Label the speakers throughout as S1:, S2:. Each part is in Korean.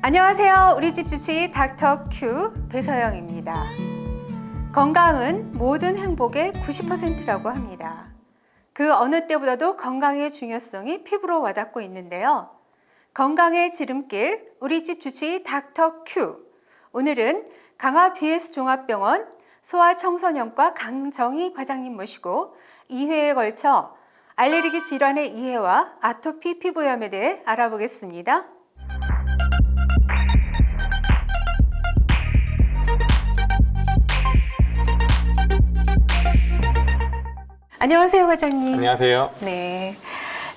S1: 안녕하세요. 우리 집 주치 닥터 큐 배서영입니다. 건강은 모든 행복의 90%라고 합니다. 그 어느 때보다도 건강의 중요성이 피부로 와닿고 있는데요. 건강의 지름길 우리 집 주치 닥터 큐. 오늘은 강화 BS 종합병원 소아청소년과 강정희 과장님 모시고 2회에 걸쳐 알레르기 질환의 이해와 아토피 피부염에 대해 알아보겠습니다. 안녕하세요, 과장님.
S2: 안녕하세요.
S1: 네.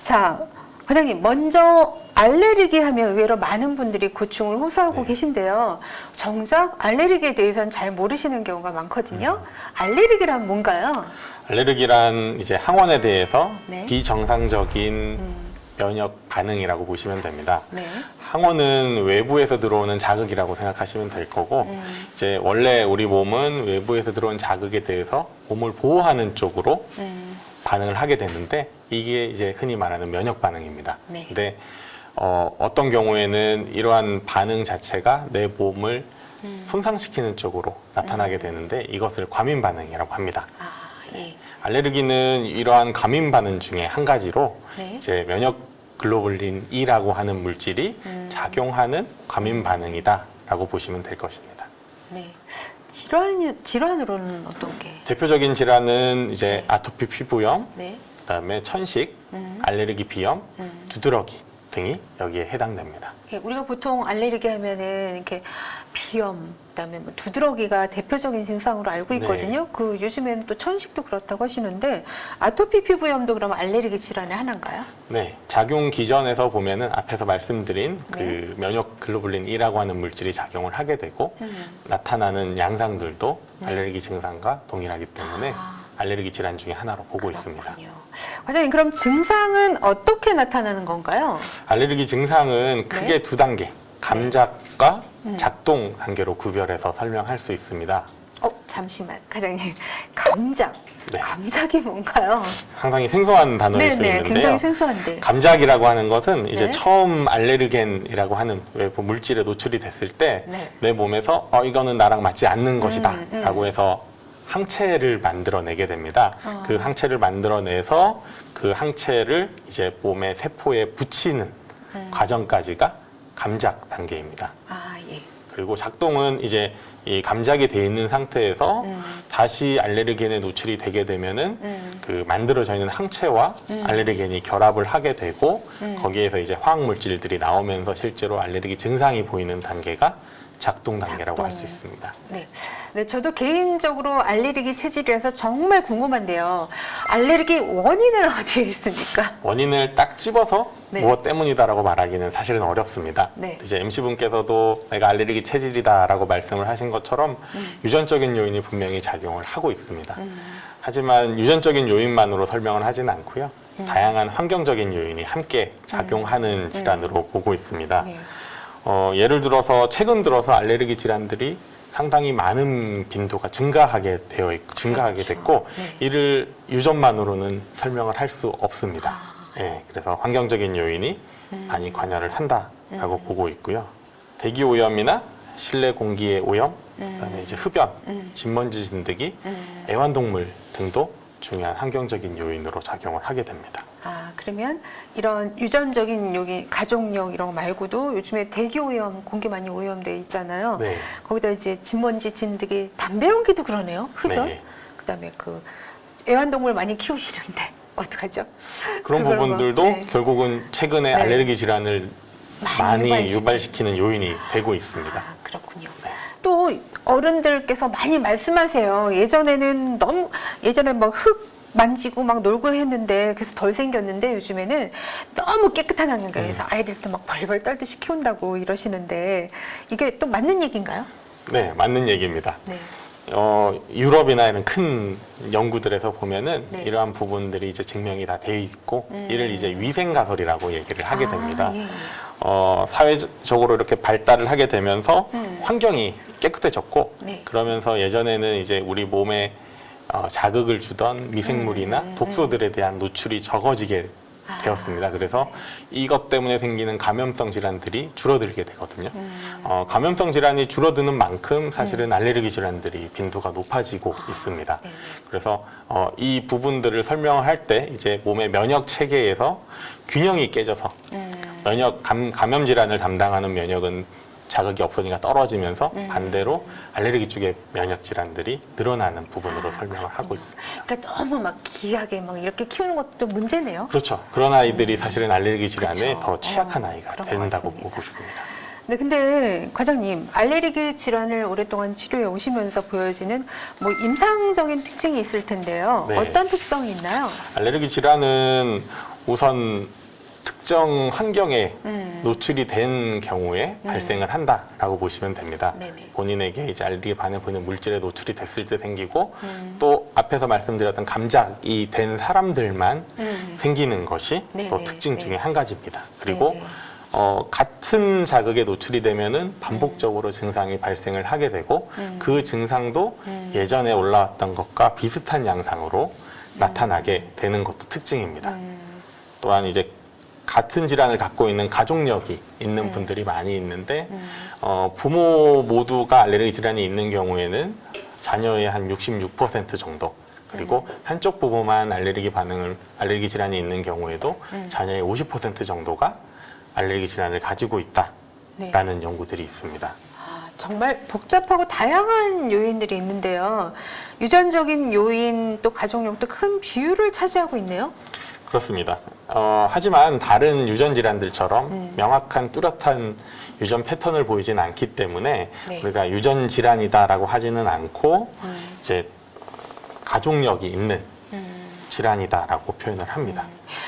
S1: 자, 과장님, 먼저 알레르기 하면 의외로 많은 분들이 고충을 호소하고 계신데요. 정작 알레르기에 대해서는 잘 모르시는 경우가 많거든요. 알레르기란 뭔가요?
S2: 알레르기란 이제 항원에 대해서
S1: 네.
S2: 비정상적인 면역 반응이라고 보시면 됩니다.
S1: 네.
S2: 항원은 외부에서 들어오는 자극이라고 생각하시면 될 거고, 이제 원래 우리 몸은 외부에서 들어온 자극에 대해서 몸을 보호하는 쪽으로 반응을 하게 되는데, 이게 이제 흔히 말하는 면역 반응입니다.
S1: 네.
S2: 근데 어떤 경우에는 이러한 반응 자체가 내 몸을 손상시키는 쪽으로 나타나게 되는데, 이것을 과민 반응이라고 합니다.
S1: 아, 예.
S2: 알레르기는 이러한 과민 반응 중에 한 가지로
S1: 네.
S2: 이제 면역 글로불린 E라고 하는 물질이 작용하는 과민 반응이다라고 보시면 될 것입니다.
S1: 네. 질환으로는 어떤 게?
S2: 대표적인 질환은 이제 아토피 피부염,
S1: 네.
S2: 그다음에 천식, 알레르기 비염, 두드러기 등이 여기에 해당됩니다.
S1: 예, 우리가 보통 알레르기 하면은 이렇게 비염, 그다음에 뭐 두드러기가 대표적인 증상으로 알고 있거든요.
S2: 네.
S1: 그 요즘에는 또 천식도 그렇다고 하시는데 아토피 피부염도 그럼 알레르기 질환의 하나인가요?
S2: 네, 작용 기전에서 보면은 앞에서 말씀드린
S1: 네.
S2: 그 면역 글로불린 E라고 하는 물질이 작용을 하게 되고 나타나는 양상들도 알레르기 증상과 동일하기 때문에 알레르기 질환 중에 하나로 보고 있습니다.
S1: 그렇군요. 과장님, 그럼 증상은 어떻게 나타나는 건가요?
S2: 알레르기 증상은 크게 두 단계, 감작과 작동 단계로 구별해서 설명할 수 있습니다.
S1: 잠시만, 과장님. 감작.
S2: 네.
S1: 감작이 뭔가요?
S2: 상당히 생소한 단어일 수
S1: 네네,
S2: 있는데요.
S1: 굉장히 생소한데.
S2: 감작이라고 하는 것은 이제
S1: 네.
S2: 처음 알레르겐이라고 하는 외부 물질에 노출이 됐을 때 내
S1: 네.
S2: 몸에서 이거는 나랑 맞지 않는 것이다 라고 해서 항체를 만들어내게 됩니다. 그 항체를 만들어내서 그 항체를 이제 몸의 세포에 붙이는 과정까지가 감작 단계입니다.
S1: 아, 예.
S2: 그리고 작동은 이제 이 감작이 돼 있는 상태에서 다시 알레르겐에 노출이 되게 되면은 그 만들어져 있는 항체와 알레르겐이 결합을 하게 되고 거기에서 이제 화학 물질들이 나오면서 실제로 알레르기 증상이 보이는 단계가 작동 단계라고 할 수 있습니다.
S1: 네. 네, 저도 개인적으로 알레르기 체질이라서 정말 궁금한데요. 알레르기 원인은 어디에 있습니까?
S2: 원인을 딱 집어서
S1: 네.
S2: 무엇 때문이다라고 말하기는 사실은 어렵습니다.
S1: 네.
S2: 이제 MC분께서도 내가 알레르기 체질이다라고 말씀을 하신 것처럼 유전적인 요인이 분명히 작용을 하고 있습니다. 하지만 유전적인 요인만으로 설명을 하지는 않고요. 다양한 환경적인 요인이 함께 작용하는 질환으로 보고 있습니다.
S1: 네.
S2: 예를 들어서 최근 들어서 알레르기 질환들이 상당히 많은 빈도가 증가하게
S1: 그렇죠.
S2: 됐고
S1: 네.
S2: 이를 유전만으로는 설명을 할 수 없습니다. 예, 그래서 환경적인 요인이 많이 관여를 한다라고 보고 있고요. 대기 오염이나 실내 공기의 오염, 그다음에 이제 흡연, 진먼지 진드기, 애완동물 등도 중요한 환경적인 요인으로 작용을 하게 됩니다.
S1: 그러면 이런 유전적인 요인, 가족력 이런 거 말고도 요즘에 대기 오염, 공기 많이 오염돼 있잖아요.
S2: 네.
S1: 거기다 이제 진먼지, 진드기, 담배 연기도 그러네요. 흡연.
S2: 네.
S1: 그다음에 그 애완동물 많이 키우시는데 어떡하죠?
S2: 그런
S1: 그런 거.
S2: 부분들도
S1: 네.
S2: 결국은 최근에
S1: 네.
S2: 알레르기 질환을 많이
S1: 유발시키는.
S2: 유발시키는 요인이 되고 있습니다.
S1: 그렇군요.
S2: 네.
S1: 또 어른들께서 많이 말씀하세요. 예전에 막 흙 만지고 막 놀고 했는데 그래서 덜 생겼는데 요즘에는 너무 깨끗한 환경에서 아이들도 막 벌벌 떨듯이 키운다고 이러시는데 이게 또 맞는 얘기인가요?
S2: 네, 맞는 얘기입니다.
S1: 네.
S2: 유럽이나 이런 큰 연구들에서 보면은
S1: 네.
S2: 이러한 부분들이 이제 증명이 다 돼 있고 이를 이제 위생 가설이라고 얘기를 하게 됩니다.
S1: 예.
S2: 사회적으로 이렇게 발달을 하게 되면서 환경이 깨끗해졌고
S1: 네.
S2: 그러면서 예전에는 이제 우리 몸에 자극을 주던 미생물이나 독소들에 대한 노출이 적어지게 되었습니다. 그래서 이것 때문에 생기는 감염성 질환들이 줄어들게 되거든요. 감염성 질환이 줄어드는 만큼 사실은 알레르기 질환들이 빈도가 높아지고 있습니다.
S1: 네네.
S2: 그래서 이 부분들을 설명을 할 때 이제 몸의 면역 체계에서 균형이 깨져서 감염 질환을 담당하는 면역은 자극이 없어지니까 떨어지면서 반대로 알레르기 쪽의 면역 질환들이 늘어나는 부분으로 설명을 하고 있습니다.
S1: 그러니까 너무 막 기이하게 막 이렇게 키우는 것도 문제네요.
S2: 그렇죠. 그런 아이들이 사실은 알레르기 질환에
S1: 그렇죠.
S2: 더 취약한 아이가
S1: 그런 것
S2: 된다고
S1: 같습니다.
S2: 보고 있습니다.
S1: 네, 근데 과장님, 알레르기 질환을 오랫동안 치료해 오시면서 보여지는 뭐 임상적인 특징이 있을 텐데요.
S2: 네.
S1: 어떤 특성이 있나요?
S2: 알레르기 질환은 우선 특정 환경에 노출이 된 경우에 발생을 한다라고 보시면 됩니다.
S1: 네네.
S2: 본인에게 이제 알레르기 반응 보이는 물질에 노출이 됐을 때 생기고 또 앞에서 말씀드렸던 감작이 된 사람들만 생기는 것이 또
S1: 네네.
S2: 특징 중에
S1: 네.
S2: 한 가지입니다. 그리고
S1: 네네.
S2: 같은 자극에 노출이 되면은 반복적으로 증상이 발생을 하게 되고 그 증상도 예전에 올라왔던 것과 비슷한 양상으로 나타나게 되는 것도 특징입니다. 또한 이제 같은 질환을 갖고 있는 가족력이 있는 분들이 많이 있는데 부모 모두가 알레르기 질환이 있는 경우에는 자녀의 한 66% 정도 그리고 한쪽 부모만 알레르기 질환이 있는 경우에도 자녀의 50% 정도가 알레르기 질환을 가지고 있다라는 연구들이 있습니다.
S1: 정말 복잡하고 다양한 요인들이 있는데요. 유전적인 요인 또 가족력도 큰 비율을 차지하고 있네요.
S2: 그렇습니다. 하지만 다른 유전 질환들처럼 명확한 뚜렷한 유전 패턴을 보이지는 않기 때문에
S1: 네.
S2: 우리가 유전 질환이다라고 하지는 않고 이제 가족력이 있는 질환이다라고 표현을 합니다.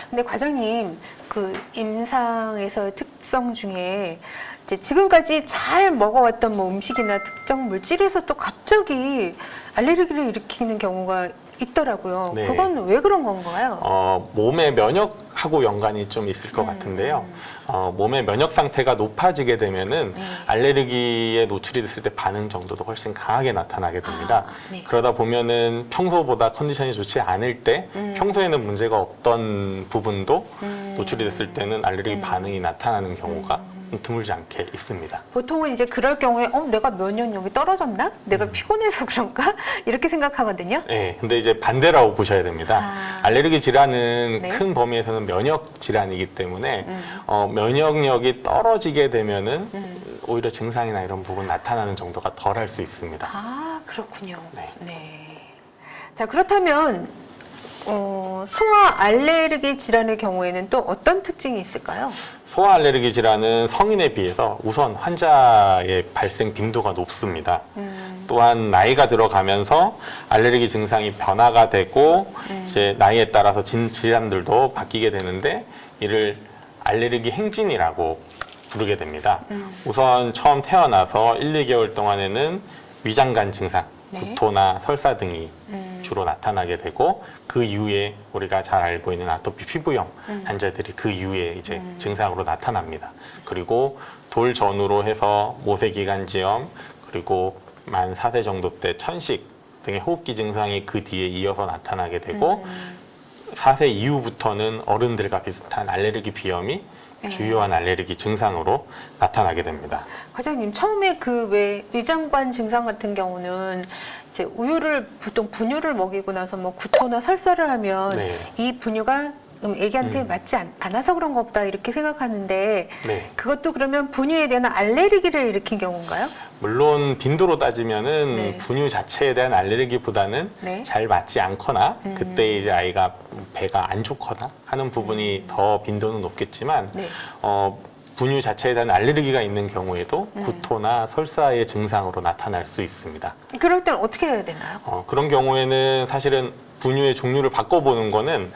S1: 근데 과장님, 그 임상에서의 특성 중에 이제 지금까지 잘 먹어왔던 뭐 음식이나 특정 물질에서 또 갑자기 알레르기를 일으키는 경우가 있더라고요.
S2: 네.
S1: 그건 왜 그런 건가요?
S2: 몸의 면역하고 연관이 좀 있을 것 같은데요. 몸의 면역 상태가 높아지게 되면은 알레르기에 노출이 됐을 때 반응 정도도 훨씬 강하게 나타나게 됩니다.
S1: 네.
S2: 그러다 보면은 평소보다 컨디션이 좋지 않을 때 평소에는 문제가 없던 부분도 노출이 됐을 때는 알레르기 반응이 나타나는 경우가 드물지 않게 있습니다.
S1: 보통은 이제 그럴 경우에 내가 면역력이 떨어졌나? 내가 피곤해서 그런가? 이렇게 생각하거든요.
S2: 네, 근데 이제 반대라고 보셔야 됩니다. 알레르기 질환은
S1: 네.
S2: 큰 범위에서는 면역 질환이기 때문에 면역력이 떨어지게 되면은 오히려 증상이나 이런 부분 나타나는 정도가 덜할 수 있습니다.
S1: 아, 그렇군요.
S2: 네.
S1: 네. 자, 그렇다면 소아 알레르기 질환의 경우에는 또 어떤 특징이 있을까요?
S2: 소아 알레르기 질환은 성인에 비해서 우선 환자의 발생 빈도가 높습니다. 또한 나이가 들어가면서 알레르기 증상이 변화가 되고 이제 나이에 따라서 질환들도 바뀌게 되는데 이를 알레르기 행진이라고 부르게 됩니다. 우선 처음 태어나서 1, 2개월 동안에는 위장관 증상,
S1: 네.
S2: 구토나 설사 등이 주로 나타나게 되고 그 이후에 우리가 잘 알고 있는 아토피 피부염 환자들이 그 이후에 이제 증상으로 나타납니다. 그리고 돌 전후로 해서 모세기관지염 그리고 만 4세 정도 때 천식 등의 호흡기 증상이 그 뒤에 이어서 나타나게 되고 4세 이후부터는 어른들과 비슷한 알레르기 비염이 주요한 알레르기 증상으로 나타나게 됩니다.
S1: 과장님, 처음에 그 왜 위장관 증상 같은 경우는 이제 우유를 보통 분유를 먹이고 나서 뭐 구토나 설사를 하면
S2: 네.
S1: 이 분유가 애기한테 맞지 않아서 그런 거 없다 이렇게 생각하는데
S2: 네.
S1: 그것도 그러면 분유에 대한 알레르기를 일으킨 경우인가요?
S2: 물론 빈도로 따지면은
S1: 네.
S2: 분유 자체에 대한 알레르기보다는
S1: 네.
S2: 잘 맞지 않거나 그때 이제 아이가 배가 안 좋거나 하는 부분이 더 빈도는 높겠지만
S1: 네.
S2: 분유 자체에 대한 알레르기가 있는 경우에도 구토나 설사의 증상으로 나타날 수 있습니다.
S1: 그럴 땐 어떻게 해야 되나요?
S2: 그런 경우에는 사실은 분유의 종류를 바꿔보는 거는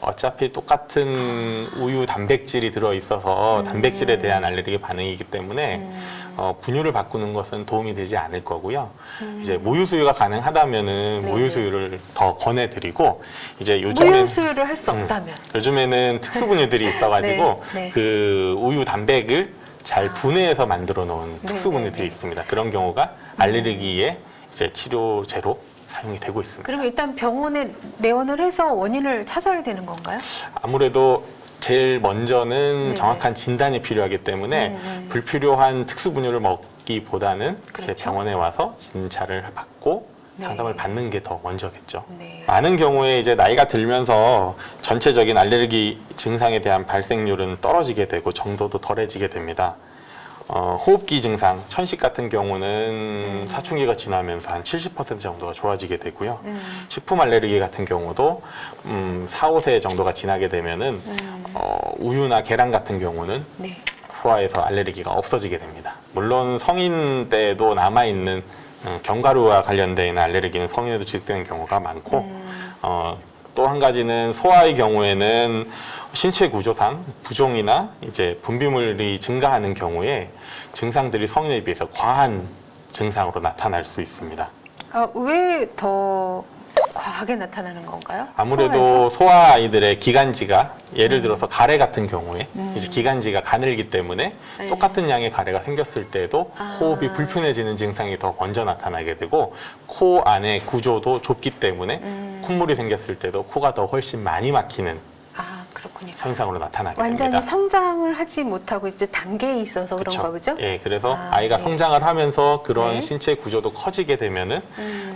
S2: 어차피 똑같은 우유 단백질이 들어있어서 단백질에 대한 알레르기 반응이기 때문에 분유를 바꾸는 것은 도움이 되지 않을 거고요. 이제 모유수유가 가능하다면은
S1: 네네.
S2: 모유수유를 더 권해드리고 이제 요즘엔
S1: 모유수유를 할 수 없다면
S2: 요즘에는 특수분유들이 있어가지고
S1: 네, 네.
S2: 그 우유 단백을 잘 분해해서 만들어 놓은 특수분유들이 있습니다. 그런 경우가 알레르기의 이제 치료제로 사용이 되고 있습니다.
S1: 그럼 일단 병원에 내원을 해서 원인을 찾아야 되는 건가요?
S2: 아무래도 제일 먼저는
S1: 네네.
S2: 정확한 진단이 필요하기 때문에 불필요한 특수 분유를 먹기보다는 제
S1: 그렇죠.
S2: 병원에 와서 진찰을 받고
S1: 네.
S2: 상담을 받는 게 더 먼저겠죠.
S1: 네.
S2: 많은 경우에 이제 나이가 들면서 전체적인 알레르기 증상에 대한 발생률은 떨어지게 되고 정도도 덜해지게 됩니다. 호흡기 증상, 천식 같은 경우는 사춘기가 지나면서 한 70% 정도가 좋아지게 되고요. 식품 알레르기 같은 경우도 4, 5세 정도가 지나게 되면은 우유나 계란 같은 경우는
S1: 네.
S2: 소화에서 알레르기가 없어지게 됩니다. 물론 성인 때도 남아있는 견과류와 관련된 알레르기는 성인에도 지속되는 경우가 많고 또 한 가지는 소화의 경우에는 신체 구조상 부종이나 이제 분비물이 증가하는 경우에 증상들이 성인에 비해서 과한 증상으로 나타날 수 있습니다.
S1: 왜 더 과하게 나타나는 건가요?
S2: 아무래도 소아 아이들의 기관지가 예를 들어서 가래 같은 경우에 이제 기관지가 가늘기 때문에
S1: 네.
S2: 똑같은 양의 가래가 생겼을 때도 호흡이 불편해지는 증상이 더 먼저 나타나게 되고 코 안의 구조도 좁기 때문에 콧물이 생겼을 때도 코가 더 훨씬 많이 막히는
S1: 그렇군요.
S2: 현상으로 나타나게
S1: 완전히
S2: 됩니다.
S1: 성장을 하지 못하고 이제 단계에 있어서 그런가 보죠?
S2: 예, 그래서 아이가
S1: 네.
S2: 성장을 하면서 그런
S1: 네.
S2: 신체 구조도 커지게 되면은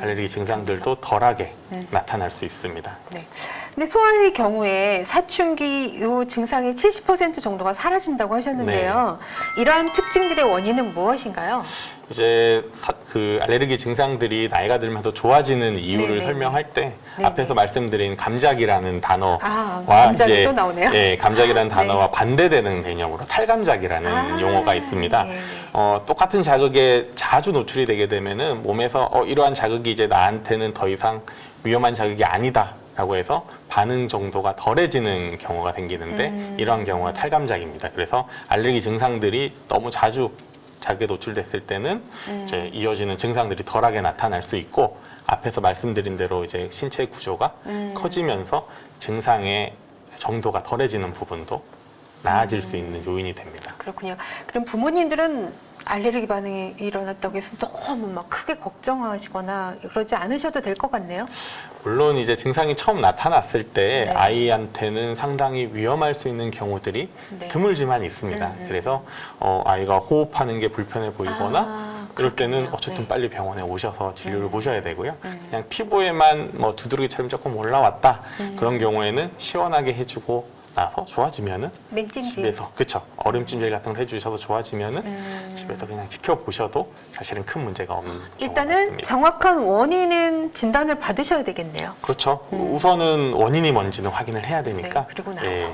S2: 알레르기 증상들도 덜하게 나타날 수 있습니다.
S1: 네. 근데 소아의 경우에 사춘기 이후 증상이 70% 정도가 사라진다고 하셨는데요. 이러한 특징들의 원인은 무엇인가요?
S2: 이제 그 알레르기 증상들이 나이가 들면서 좋아지는 이유를
S1: 네네네.
S2: 설명할 때
S1: 네네.
S2: 앞에서 말씀드린 감작이라는 단어와
S1: 감작이
S2: 이제
S1: 또 나오네요.
S2: 예, 감작이라는
S1: 네.
S2: 단어와 반대되는 개념으로 탈감작이라는 용어가 있습니다.
S1: 네.
S2: 똑같은 자극에 자주 노출이 되게 되면은 몸에서 이러한 자극이 이제 나한테는 더 이상 위험한 자극이 아니다라고 해서 반응 정도가 덜해지는 경우가 생기는데 이러한 경우가 탈감작입니다. 그래서 알레르기 증상들이 너무 자주 자극에 노출됐을 때는 이제 이어지는 증상들이 덜하게 나타날 수 있고 앞에서 말씀드린 대로 이제 신체 구조가 커지면서 증상의 정도가 덜해지는 부분도 나아질 수 있는 요인이 됩니다.
S1: 그렇군요. 그럼 부모님들은 알레르기 반응이 일어났다고 해서 너무 막 크게 걱정하시거나 그러지 않으셔도 될 것 같네요.
S2: 물론 이제 증상이 처음 나타났을 때
S1: 네.
S2: 아이한테는 상당히 위험할 수 있는 경우들이
S1: 네.
S2: 드물지만 있습니다. 그래서 아이가 호흡하는 게 불편해 보이거나 그럴 때는
S1: 그렇군요.
S2: 어쨌든
S1: 네.
S2: 빨리 병원에 오셔서 진료를 보셔야 되고요. 그냥 피부에만 뭐 두드러기처럼 조금 올라왔다 그런 경우에는 시원하게 해주고 나서 좋아지면은
S1: 냉찜질.
S2: 집에서 그쵸 얼음찜질 같은 걸 해주셔서 좋아지면은 집에서 그냥 지켜보셔도 사실은 큰 문제가 없는 경우가
S1: 일단은
S2: 많습니다.
S1: 정확한 원인은 진단을 받으셔야 되겠네요.
S2: 그렇죠. 우선은 원인이 뭔지는 확인을 해야 되니까.
S1: 네, 그리고 나서.
S2: 예.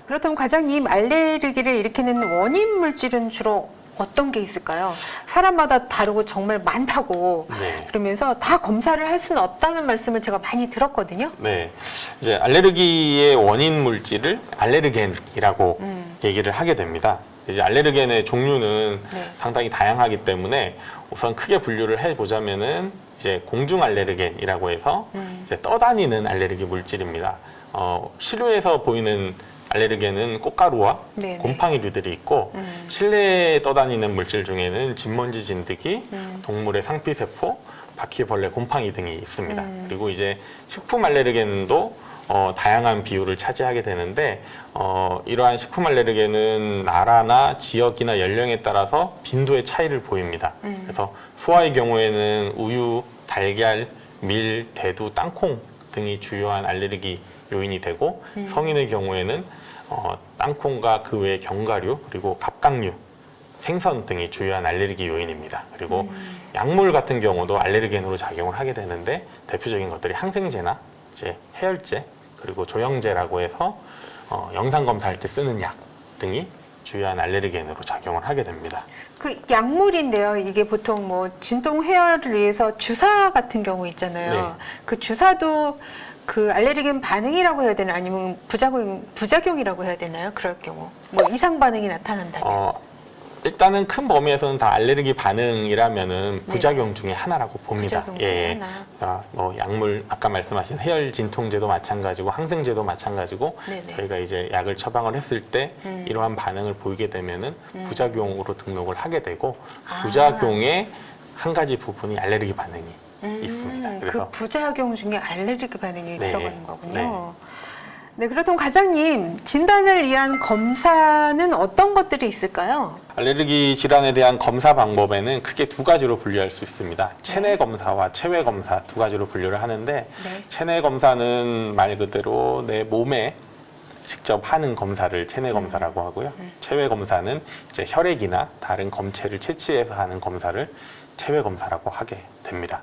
S1: 그렇다면 과장님, 알레르기를 일으키는 원인 물질은 주로 어떤 게 있을까요? 사람마다 다르고 정말 많다고
S2: 네.
S1: 그러면서 다 검사를 할 수는 없다는 말씀을 제가 많이 들었거든요.
S2: 네. 이제 알레르기의 원인 물질을 알레르겐이라고 얘기를 하게 됩니다. 이제 알레르겐의 종류는
S1: 네.
S2: 상당히 다양하기 때문에 우선 크게 분류를 해보자면은 이제 공중 알레르겐이라고 해서 이제 떠다니는 알레르기 물질입니다. 실외에서 보이는 알레르겐은 꽃가루와
S1: 네네.
S2: 곰팡이류들이 있고 실내에 떠다니는 물질 중에는 진먼지, 진드기, 동물의 상피세포, 바퀴벌레, 곰팡이 등이 있습니다. 그리고 이제 식품 알레르겐도 다양한 비율을 차지하게 되는데 이러한 식품 알레르겐은 나라나 지역이나 연령에 따라서 빈도의 차이를 보입니다. 그래서 소아의 경우에는 우유, 달걀, 밀, 대두, 땅콩 등이 주요한 알레르기 요인이 되고 성인의 경우에는 땅콩과 그 외의 견과류 그리고 갑각류, 생선 등이 주요한 알레르기 요인입니다. 그리고 약물 같은 경우도 알레르겐으로 작용을 하게 되는데 대표적인 것들이 항생제나 이제 해열제 그리고 조영제라고 해서 영상 검사할 때 쓰는 약 등이 주요한 알레르겐으로 작용을 하게 됩니다.
S1: 그 약물인데요. 이게 보통 뭐 진통 해열을 위해서 주사 같은 경우 있잖아요.
S2: 네.
S1: 그 주사도 그 알레르겐 반응이라고 해야 되나 아니면 부작용이라고 해야 되나요? 그럴 경우 뭐 이상 반응이 나타난다면
S2: 일단은 큰 범위에서는 다 알레르기 반응이라면은 부작용 중에 하나라고 봅니다.
S1: 부작용 중에 하나.
S2: 뭐 약물 아까 말씀하신 해열 진통제도 마찬가지고 항생제도 마찬가지고
S1: 네네.
S2: 저희가 이제 약을 처방을 했을 때 이러한 반응을 보이게 되면은 부작용으로 등록을 하게 되고 부작용의 한 가지 부분이 알레르기 반응이 있습니다. 그래서
S1: 그 부작용 중에 알레르기 반응이
S2: 네,
S1: 들어가는 거군요. 네, 그렇다면 과장님, 진단을 위한 검사는 어떤 것들이 있을까요?
S2: 알레르기 질환에 대한 검사 방법에는 크게 두 가지로 분류할 수 있습니다. 체내 검사와 체외 검사 두 가지로 분류를 하는데
S1: 네.
S2: 체내 검사는 말 그대로 내 몸에 직접 하는 검사를 체내 검사라고 하고요. 체외 검사는 이제 혈액이나 다른 검체를 채취해서 하는 검사를 체외 검사라고 하게 됩니다.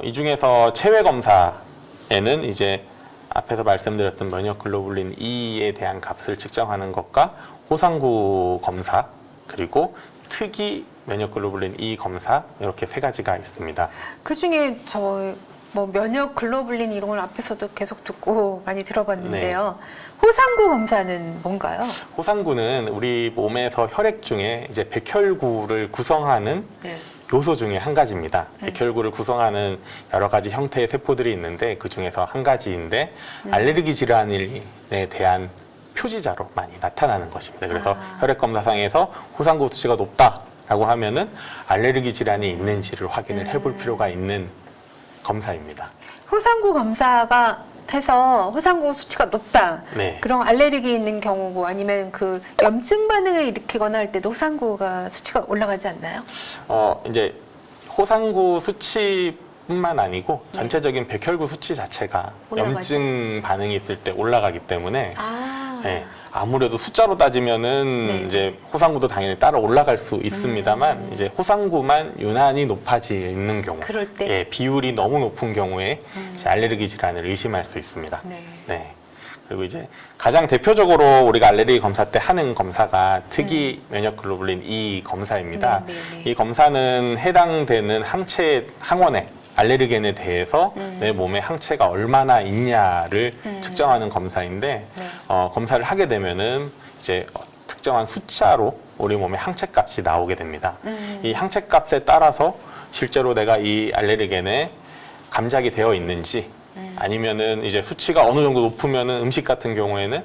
S2: 이 중에서 체외 검사에는 이제 앞에서 말씀드렸던 면역글로불린 E에 대한 값을 측정하는 것과 호상구 검사 그리고 특이 면역글로불린 E 검사 이렇게 세 가지가 있습니다.
S1: 그 중에 저 뭐 면역 글로불린 이런 걸 앞에서도 계속 듣고 많이 들어봤는데요. 호상구 검사는 뭔가요?
S2: 호상구는 우리 몸에서 혈액 중에 이제 백혈구를 구성하는
S1: 네.
S2: 요소 중에 한 가지입니다. 백혈구를 구성하는 여러 가지 형태의 세포들이 있는데 그 중에서 한 가지인데 알레르기 질환에 대한 표지자로 많이 나타나는 것입니다. 그래서 혈액 검사상에서 호상구 수치가 높다라고 하면은 알레르기 질환이 있는지를 확인을 해볼 필요가 있는 검사입니다.
S1: 호상구 검사가 해서 호상구 수치가 높다.
S2: 네.
S1: 그런 알레르기 있는 경우고 아니면 그 염증 반응을 일으키거나 할 때도 호상구가 수치가 올라가지 않나요?
S2: 이제 호상구 수치뿐만 아니고 전체적인 백혈구 수치 자체가
S1: 올라가죠.
S2: 염증 반응이 있을 때 올라가기 때문에
S1: 아,
S2: 네, 아무래도 숫자로 따지면은
S1: 네.
S2: 이제 호상구도 당연히 따라 올라갈 수 있습니다만 이제 호상구만 유난히 높아지는 경우,
S1: 그럴 때?
S2: 예, 비율이 너무 높은 경우에 이제 알레르기 질환을 의심할 수 있습니다.
S1: 네.
S2: 네. 그리고 이제 가장 대표적으로 우리가 알레르기 검사 때 하는 검사가 특이 면역글로불린 E 검사입니다.
S1: 네, 네, 네.
S2: 이 검사는 해당되는 항체 항원에 알레르겐에 대해서 내 몸에 항체가 얼마나 있냐를 측정하는 검사인데
S1: 네.
S2: 검사를 하게 되면은 이제 특정한 숫자로 우리 몸의 항체 값이 나오게 됩니다. 이 항체 값에 따라서 실제로 내가 이 알레르겐에 감작이 되어 있는지 아니면은 이제 수치가 어느 정도 높으면은 음식 같은 경우에는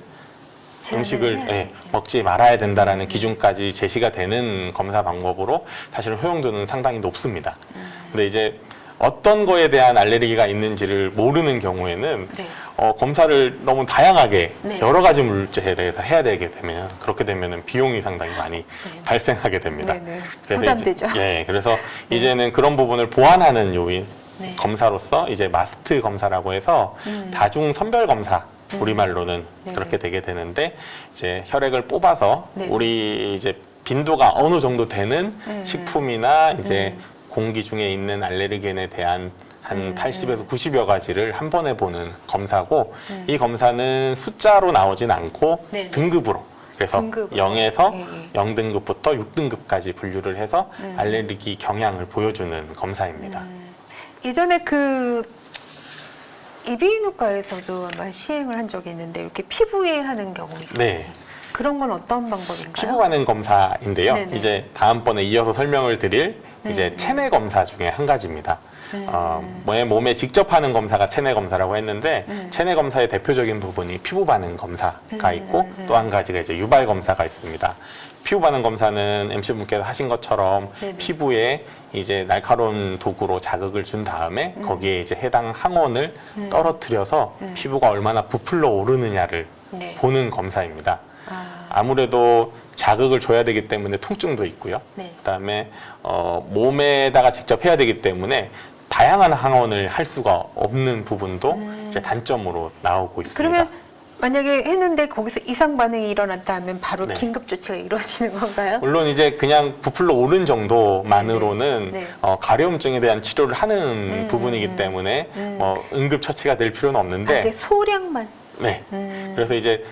S2: 음식을 먹지 말아야 된다라는 기준까지 제시가 되는 검사 방법으로 사실 효용도는 상당히 높습니다. 근데 이제 어떤 거에 대한 알레르기가 있는지를 모르는 경우에는
S1: 네.
S2: 검사를 너무 다양하게
S1: 네.
S2: 여러 가지 물질에 대해서 해야 되게 되면 그렇게 되면은 비용이 상당히 많이 발생하게 됩니다.
S1: 네, 네.
S2: 그래서
S1: 부담되죠.
S2: 그래서 이제는 그런 부분을 보완하는 요인
S1: 네.
S2: 검사로서 이제 마스트 검사라고 해서 다중 선별 검사 우리말로는
S1: 네,
S2: 그렇게 되게 되는데 이제 혈액을 뽑아서
S1: 네.
S2: 우리 이제 빈도가 어느 정도 되는 식품이나 이제 공기 중에 있는 알레르겐에 대한 한 80에서 90여 가지를 한 번에 보는 검사고 이 검사는 숫자로 나오진 않고
S1: 네.
S2: 등급으로 그래서
S1: 등급으로.
S2: 0에서
S1: 예, 예.
S2: 0등급부터 6등급까지 분류를 해서 알레르기 경향을 보여주는 검사입니다.
S1: 예전에 그 이비인후과에서도 아마 시행을 한 적이 있는데 이렇게 피부에 하는 경우 있어요.
S2: 네.
S1: 그런 건 어떤 방법인가요?
S2: 피부 관행 검사인데요.
S1: 네네.
S2: 이제 다음번에 이어서 설명을 드릴 이제 체내 검사 중에 한 가지입니다. 몸에 직접 하는 검사가 체내 검사라고 했는데 체내 검사의 대표적인 부분이 피부 반응 검사가 있고 또 한 가지가 이제 유발 검사가 있습니다. 피부 반응 검사는 MC분께서 하신 것처럼
S1: 네네.
S2: 피부에 이제 날카로운 도구로 자극을 준 다음에 거기에 이제 해당 항원을 떨어뜨려서 피부가 얼마나 부풀러 오르느냐를
S1: 네.
S2: 보는 검사입니다.
S1: 아,
S2: 아무래도 자극을 줘야 되기 때문에 통증도 있고요.
S1: 네.
S2: 그다음에 몸에다가 직접 해야 되기 때문에 다양한 항원을 할 수가 없는 부분도 이제 단점으로 나오고 있습니다.
S1: 그러면 만약에 했는데 거기서 이상 반응이 일어났다 하면 바로
S2: 네.
S1: 긴급 조치가 이루어지는 건가요?
S2: 물론 이제 그냥 부풀러 오른 정도만으로는
S1: 네.
S2: 가려움증에 대한 치료를 하는 부분이기 때문에 응급 처치가 될 필요는 없는데
S1: 이게 소량만.
S2: 네. 그래서 이제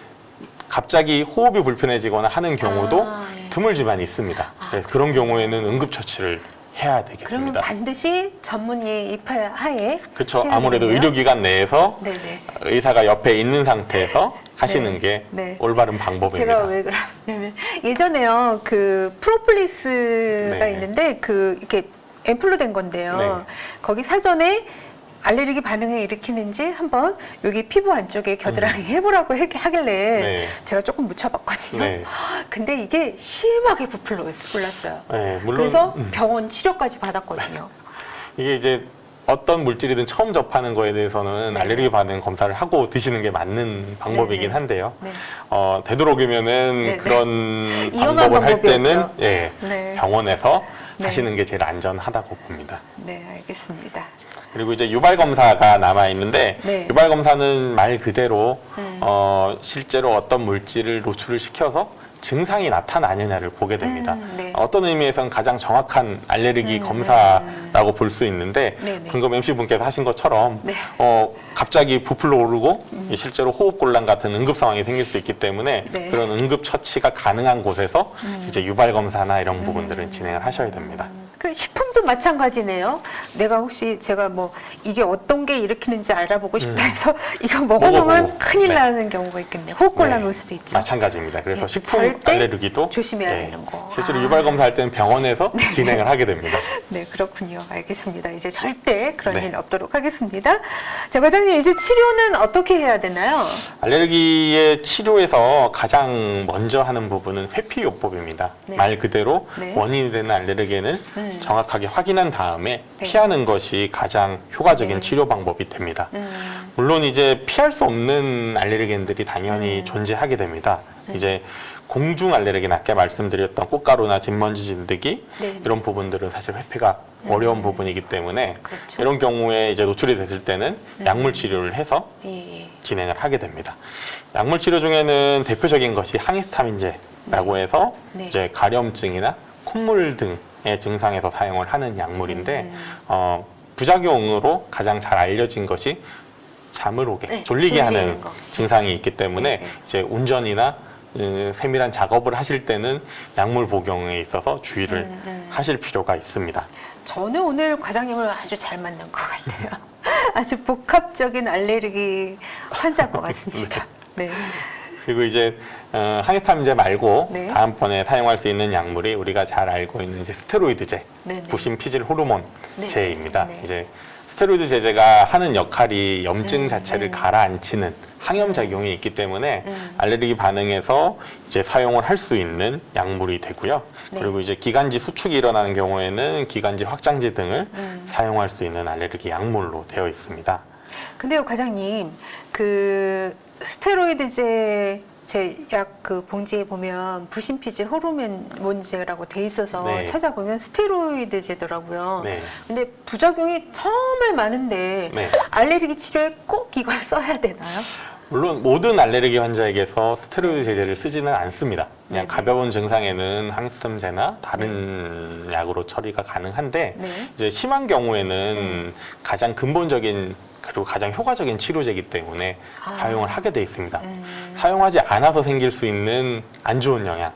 S2: 갑자기 호흡이 불편해지거나 하는 경우도
S1: 예.
S2: 드물지만 있습니다. 그래서 그런 경우에는 응급 처치를 해야
S1: 그러면
S2: 되겠습니다.
S1: 반드시 전문의의 입하에
S2: 그렇죠.
S1: 해야
S2: 아무래도
S1: 되겠네요.
S2: 의료기관 내에서
S1: 네네.
S2: 의사가 옆에 있는 상태에서 하시는
S1: 네.
S2: 게
S1: 네.
S2: 올바른 방법입니다.
S1: 제가 왜 그러냐면 예전에요 그 프로폴리스가
S2: 네.
S1: 있는데 그 이렇게 앰플로 된 건데요.
S2: 네.
S1: 거기 사전에 알레르기 반응을 일으키는지 한번 여기 피부 안쪽에 겨드랑이 해보라고 하길래
S2: 네.
S1: 제가 조금 묻혀봤거든요.
S2: 네.
S1: 근데 이게 심하게 부풀러 올랐어요.
S2: 네, 물론
S1: 그래서 병원 치료까지 받았거든요.
S2: 이게 이제 어떤 물질이든 처음 접하는 거에 대해서는
S1: 네.
S2: 알레르기 반응 검사를 하고 드시는 게 맞는 방법이긴
S1: 네.
S2: 한데요.
S1: 네.
S2: 되도록이면은
S1: 네.
S2: 그런
S1: 위험한
S2: 방법을 할 때는
S1: 방법이었죠.
S2: 예,
S1: 네.
S2: 병원에서
S1: 네.
S2: 하시는 게 제일 안전하다고 봅니다.
S1: 네, 알겠습니다.
S2: 그리고 이제 유발 검사가 남아 있는데
S1: 네.
S2: 유발 검사는 말 그대로 실제로 어떤 물질을 노출을 시켜서 증상이 나타나느냐를 보게 됩니다.
S1: 네.
S2: 어떤 의미에서는 가장 정확한 알레르기 검사라고 볼 수 있는데
S1: 네, 네.
S2: 방금 MC분께서 하신 것처럼
S1: 네.
S2: 갑자기 부풀러 오르고 실제로 호흡곤란 같은 응급 상황이 생길 수 있기 때문에
S1: 네.
S2: 그런 응급 처치가 가능한 곳에서 이제 유발 검사나 이런 부분들은 진행을 하셔야 됩니다.
S1: 그 식품도 마찬가지네요. 내가 혹시 제가 뭐 이게 어떤 게 일으키는지 알아보고 싶다 해서 이거 먹어보면
S2: 먹어보고.
S1: 큰일
S2: 네.
S1: 나는 경우가 있겠네요. 호흡곤란
S2: 네,
S1: 올 수도 있죠.
S2: 마찬가지입니다. 그래서
S1: 네,
S2: 식품
S1: 절대
S2: 알레르기도
S1: 조심해야
S2: 네,
S1: 되는 거.
S2: 실제로
S1: 아.
S2: 유발 검사할 때는 병원에서 진행을 하게 됩니다.
S1: 네, 그렇군요. 알겠습니다. 이제 절대 그런
S2: 네.
S1: 일 없도록 하겠습니다. 자, 과장님 이제 치료는 어떻게 해야 되나요?
S2: 알레르기의 치료에서 가장 먼저 하는 부분은 회피요법입니다.
S1: 네.
S2: 말 그대로
S1: 네.
S2: 원인이 되는 알레르기는 정확하게 확인한 다음에
S1: 네.
S2: 피하는 것이 가장 효과적인
S1: 네.
S2: 치료 방법이 됩니다. 물론 이제 피할 수 없는 알레르겐들이 당연히 존재하게 됩니다. 이제 공중 알레르기 아까 말씀드렸던 꽃가루나 진먼지 진드기
S1: 네.
S2: 이런 부분들은 사실 회피가 어려운 부분이기 때문에
S1: 그렇죠.
S2: 이런 경우에 이제 노출이 됐을 때는 약물 치료를 해서
S1: 예, 예.
S2: 진행을 하게 됩니다. 약물 치료 중에는 대표적인 것이 항히스타민제라고 해서
S1: 네.
S2: 이제 가려움증이나 콧물 등의 증상에서 사용을 하는 약물인데 부작용으로 가장 잘 알려진 것이 잠을 오게,
S1: 네,
S2: 졸리게
S1: 졸리는
S2: 하는
S1: 거.
S2: 증상이 있기 때문에
S1: 네, 네.
S2: 이제 운전이나 세밀한 작업을 하실 때는 약물 복용에 있어서 주의를 하실 필요가 있습니다.
S1: 저는 오늘 과장님을 아주 잘 만난 것 같아요. 아주 복합적인 알레르기 환자인 것 같습니다. 네.
S2: 그리고 이제 항히스타민제 말고
S1: 네.
S2: 다음번에 사용할 수 있는 약물이 우리가 잘 알고 있는 이제 스테로이드제,
S1: 네, 네.
S2: 부신 피질 호르몬제입니다.
S1: 네.
S2: 이제 스테로이드 제제가 하는 역할이 염증 자체를 가라앉히는 항염 작용이 있기 때문에 알레르기 반응에서 이제 사용을 할 수 있는 약물이 되고요.
S1: 네.
S2: 그리고 이제 기관지 수축이 일어나는 경우에는 기관지 확장제 등을 사용할 수 있는 알레르기 약물로 되어 있습니다.
S1: 근데요, 과장님, 그 스테로이드제 제 약 그 봉지에 보면 부신피질 호르몬제라고 돼 있어서
S2: 네.
S1: 찾아보면 스테로이드제더라고요.
S2: 네.
S1: 근데 부작용이 정말 많은데
S2: 네.
S1: 알레르기 치료에 꼭 이걸 써야 되나요?
S2: 물론 모든 알레르기 환자에게서 스테로이드 제제를 쓰지는 않습니다. 그냥
S1: 네네.
S2: 가벼운 증상에는 항히스타민제나 다른 약으로 처리가 가능한데
S1: 네.
S2: 이제 심한 경우에는 가장 근본적인 그리고 가장 효과적인 치료제이기 때문에 사용을 하게 돼 있습니다. 사용하지 않아서 생길 수 있는 안 좋은 영향,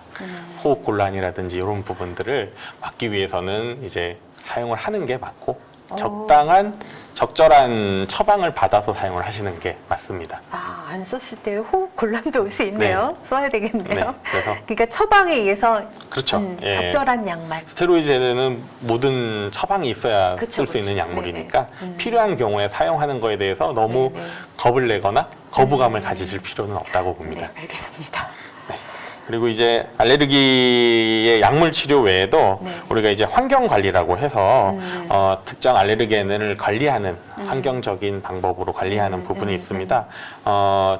S2: 호흡 곤란이라든지 이런 부분들을 막기 위해서는 이제 사용을 하는 게 맞고 적절한 처방을 받아서 사용을 하시는 게 맞습니다.
S1: 아, 안 썼을 때 호흡 곤란도 올 수 있네요. 써야 되겠네요.
S2: 네, 그래서
S1: 그러니까 처방에 의해서
S2: 그렇죠. 예.
S1: 적절한 약만.
S2: 스테로이드 제제는 모든 처방이 있어야
S1: 그쵸,
S2: 쓸 수 있는
S1: 그쵸.
S2: 약물이니까 필요한 경우에 사용하는 거에 대해서 너무
S1: 네네.
S2: 겁을 내거나 거부감을 가지실 필요는 없다고 봅니다.
S1: 네, 알겠습니다.
S2: 그리고 이제 알레르기의 약물 치료 외에도
S1: 네.
S2: 우리가 이제 환경 관리라고 해서 특정 알레르겐을 관리하는 환경적인 방법으로 관리하는 부분이 있습니다.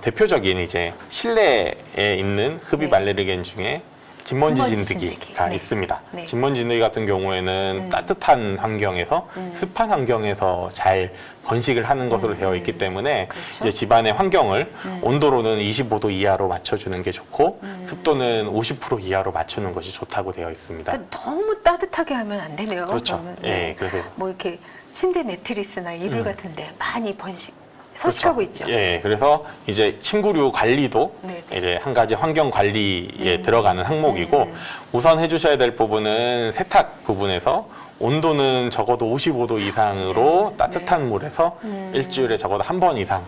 S2: 대표적인 이제 실내에 있는 흡입
S1: 네.
S2: 알레르겐 중에 진먼지
S1: 진먼지
S2: 진드기가
S1: 진드기. 네.
S2: 있습니다.
S1: 네.
S2: 진먼지 진드기 같은 경우에는 따뜻한 환경에서 습한 환경에서 잘 번식을 하는 것으로 되어 있기 때문에
S1: 그렇죠.
S2: 이제 집안의 환경을 온도로는 25도 이하로 맞춰주는 게 좋고 습도는 50% 이하로 맞추는 것이 좋다고 되어 있습니다.
S1: 그러니까 너무 따뜻하게 하면 안 되네요.
S2: 그렇죠.
S1: 그러면.
S2: 예, 그래서
S1: 뭐 이렇게 침대 매트리스나 이불 같은데 많이 서식하고
S2: 그렇죠.
S1: 있죠.
S2: 예, 그래서 이제 침구류 관리도
S1: 네.
S2: 이제 한 가지 환경 관리에 들어가는 항목이고 우선 해주셔야 될 부분은 세탁 부분에서 온도는 적어도 55도 이상으로 따뜻한 물에서 일주일에 적어도 한 번 이상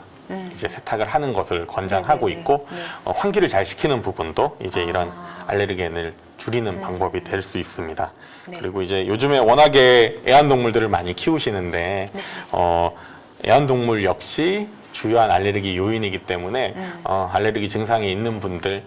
S2: 이제 세탁을 하는 것을 권장하고
S1: 네네네.
S2: 있고
S1: 네.
S2: 환기를 잘 시키는 부분도 이제 이런 알레르겐을 줄이는 방법이 될 수 있습니다.
S1: 네.
S2: 그리고 이제 요즘에 워낙에 애완동물들을 많이 키우시는데
S1: 네.
S2: 애완동물 역시 주요한 알레르기 요인이기 때문에 알레르기 증상이 있는 분들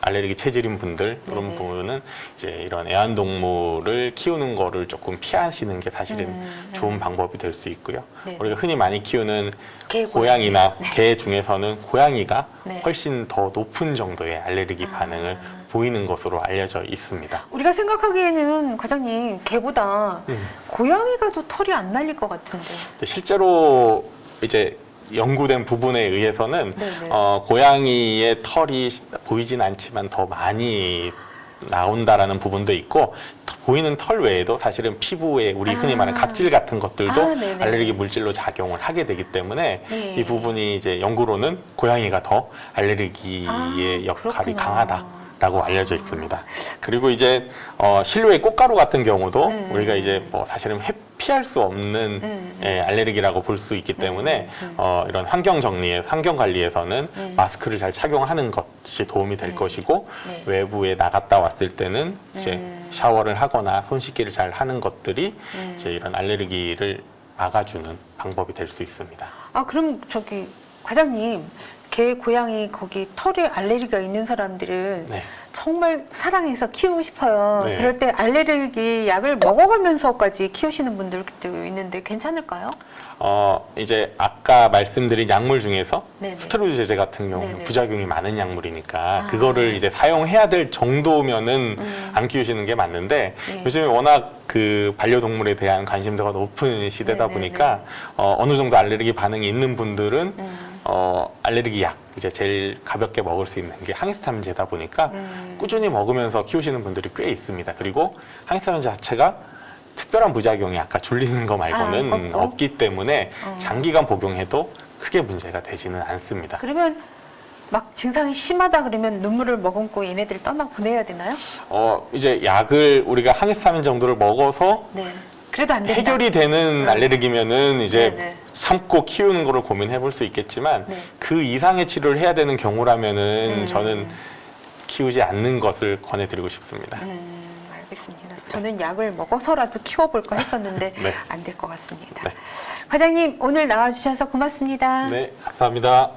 S2: 알레르기 체질인 분들 이런
S1: 네네.
S2: 부분은 이제 이런 애완동물을 키우는 거를 조금 피하시는 게 사실은 좋은 방법이 될 수 있고요.
S1: 네네.
S2: 우리가 흔히 많이 키우는
S1: 개,
S2: 고양이나
S1: 네.
S2: 개 중에서는 고양이가
S1: 네.
S2: 훨씬 더 높은 정도의 알레르기 반응을 보이는 것으로 알려져 있습니다.
S1: 우리가 생각하기에는 과장님 개보다 고양이가 더 털이 안 날릴 것 같은데.
S2: 실제로 이제 연구된 부분에 의해서는
S1: 네네.
S2: 고양이의 털이 보이진 않지만 더 많이 나온다라는 부분도 있고 보이는 털 외에도 사실은 피부에 우리 흔히 말하는 각질 같은 것들도
S1: 네네.
S2: 알레르기 물질로 작용을 하게 되기 때문에
S1: 네.
S2: 이 부분이 이제 연구로는 고양이가 더 알레르기의 역할이
S1: 그렇구나.
S2: 강하다라고 알려져 있습니다. 그리고 이제 실외 꽃가루 같은 경우도 우리가 이제 뭐 사실은 피할 수 없는 알레르기라고 볼 수 있기 때문에 이런 환경 정리에 환경 관리에서는 마스크를 잘 착용하는 것이 도움이 될 것이고
S1: 네.
S2: 외부에 나갔다 왔을 때는 이제 샤워를 하거나 손 씻기를 잘 하는 것들이 이제 이런 알레르기를 막아주는 방법이 될 수 있습니다.
S1: 아 그럼 저기 과장님 개, 고양이 거기 털에 알레르기가 있는 사람들은
S2: 네.
S1: 정말 사랑해서 키우고 싶어요.
S2: 네.
S1: 그럴 때 알레르기 약을 먹어가면서까지 키우시는 분들도 있는데 괜찮을까요?
S2: 이제 아까 말씀드린 약물 중에서
S1: 네네.
S2: 스테로이드 제제 같은 경우는
S1: 네네.
S2: 부작용이 많은 약물이니까 그거를 이제 사용해야 될 정도면은 안 키우시는 게 맞는데
S1: 네.
S2: 요즘에 워낙 그 반려동물에 대한 관심도가 높은 시대다
S1: 네네네.
S2: 보니까 어느 정도 알레르기 반응이 있는 분들은 알레르기 약 이제 제일 가볍게 먹을 수 있는 게 항히스타민제다 보니까 꾸준히 먹으면서 키우시는 분들이 꽤 있습니다. 그리고 항히스타민 자체가 특별한 부작용이 아까 졸리는 거 말고는
S1: 없고?
S2: 없기 때문에 장기간 복용해도 크게 문제가 되지는 않습니다.
S1: 그러면 막 증상이 심하다 그러면 눈물을 머금고 얘네들 떠나 보내야 되나요?
S2: 이제 약을 우리가 항히스타민 정도를 먹어서
S1: 네. 그래도 안 된다.
S2: 해결이 되는 알레르기면은 이제
S1: 네네.
S2: 참고 키우는 거를 고민해 볼 수 있겠지만
S1: 네.
S2: 그 이상의 치료를 해야 되는 경우라면은 저는 키우지 않는 것을 권해드리고 싶습니다.
S1: 알겠습니다. 저는 약을 먹어서라도 키워볼까 했었는데
S2: 네.
S1: 안 될 것 같습니다.
S2: 네.
S1: 과장님 오늘 나와주셔서 고맙습니다.
S2: 네, 감사합니다.